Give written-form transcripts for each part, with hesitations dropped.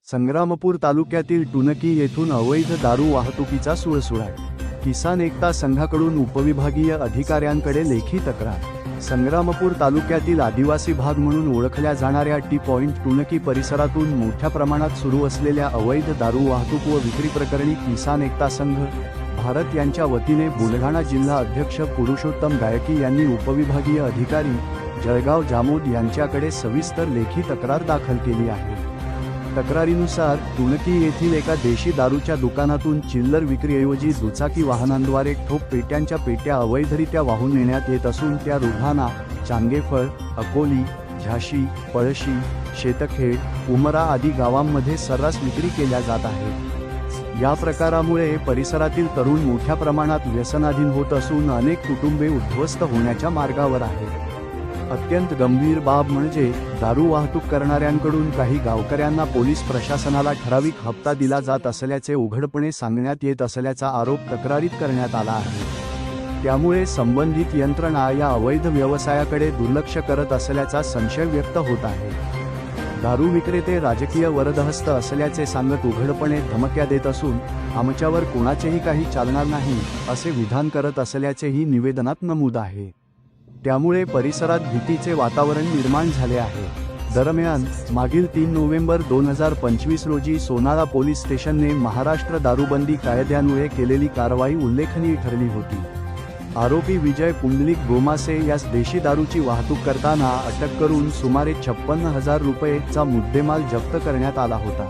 संग्रामपूर तालुक्यातील टुनकी येथून अवैध दारू वाहतुकीचा सुळसुळाट। किसान एकता संघाकडून उपविभागीय अधिकाऱ्यांकडे लेखी तक्रार। संग्रामपूर तालुक्यातील आदिवासी भाग म्हणून ओळखल्या जाणाऱ्या टी पॉइंट टुनकी परिसरातून मोठ्या प्रमाणात सुरू असलेल्या अवैध दारू वाहतूक व विक्री प्रकरणी किसान एकता संघ भारत यांच्या वतीने बुलढाणा जिल्हा अध्यक्ष पुरुषोत्तम गायकी यांनी उपविभागीय अधिकारी जळगाव जामोद यांच्याकडे सविस्तर लेखी तक्रार दाखल केली आहे। तक्रारीनुसार टुनकी येथील एका देशी दारूच्या दुकानातून चिल्लर विक्रीऐवजी दुचाकी वाहनांद्वारे ठोक पेट्यांच्या पेट्या अवैधरित्या वाहून नेण्यात येत असून त्या रुधाना, चांगेफळ, अकोली, झाशी, पळशी, शेतखेड, उमरा आदी गावांमध्ये सर्रास विक्री केल्या जात आहे। या प्रकारामुळे परिसरातील तरुण मोठ्या प्रमाणात व्यसनाधीन होत असून अनेक कुटुंबे उद्ध्वस्त होण्याच्या मार्गावर आहेत। अत्यंत गंभीर बाब म्हणजे दारू वाहतूक करणाऱ्यांकडून काही गावकऱ्यांना पोलीस प्रशासनाला ठराविक हप्ता दिला जात असल्याचे उघडपणे सांगण्यात येत असल्याचा आरोप तक्रारीत करण्यात आला आहे। त्यामुळे संबंधित यंत्रणा या अवैध व्यवसायाकडे दुर्लक्ष करत असल्याचा संशय व्यक्त होत आहे। दारू विक्रेते राजकीय वरदहस्त असल्याचे सांगत उघडपणे धमक्या देत असून आमच्यावर कोणाचेही काही चालणार नाही असे विधान करत असल्याचेही निवेदनात नमूद आहे। त्यामुळे परिसरात भीतीचे वातावरण निर्माण झाले आहे। दरम्यान मागील 3 नोव्हेंबर 2025 रोजी सोनाळा पोलीस स्टेशनने महाराष्ट्र दारूबंदी कायद्यान्वये केलेली कारवाई उल्लेखनीय ठरली होती। आरोपी विजय पुंडलिक गोमासे यास देशी दारूची वाहतूक करताना अटक करून सुमारे 56,000 रुपयेचा मुद्देमाल जप्त करण्यात आला होता।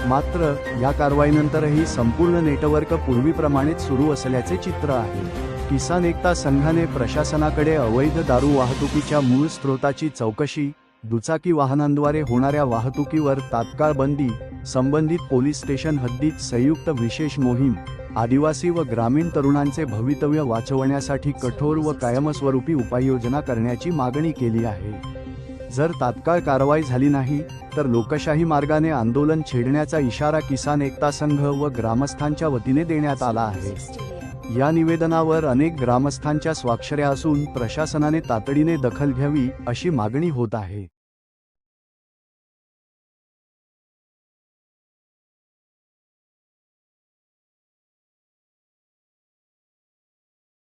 मात्र या कारवाईनंतरही संपूर्ण नेटवर्क पूर्वीप्रमाणेच सुरू असल्याचे चित्र आहे। किसान एकता संघाने प्रशासनाकडे अवैध दारू वाहतुकीच्या मूळ स्रोताची चौकशी, दुचाकी वाहनांद्वारे होणाऱ्या वाहतुकीवर तात्काळ बंदी, संबंधित पोलीस स्टेशन हद्दीत संयुक्त विशेष मोहीम, आदिवासी व ग्रामीण तरुणांचे भवितव्य वाचवण्यासाठी कठोर व कायमस्वरूपी उपाययोजना करण्याची मागणी केली आहे। जर तात्काळ कारवाई झाली नाही तर लोकशाही मार्गाने आंदोलन छेडण्याचा इशारा किसान एकता संघ व ग्रामस्थांच्या वतीने देण्यात आला आहे। या निवेदनावर अनेक ग्रामस्थांच्या स्वाक्षऱ्या असून प्रशासनाने तातडीने दखल घ्यावी अशी मागणी होत आहे।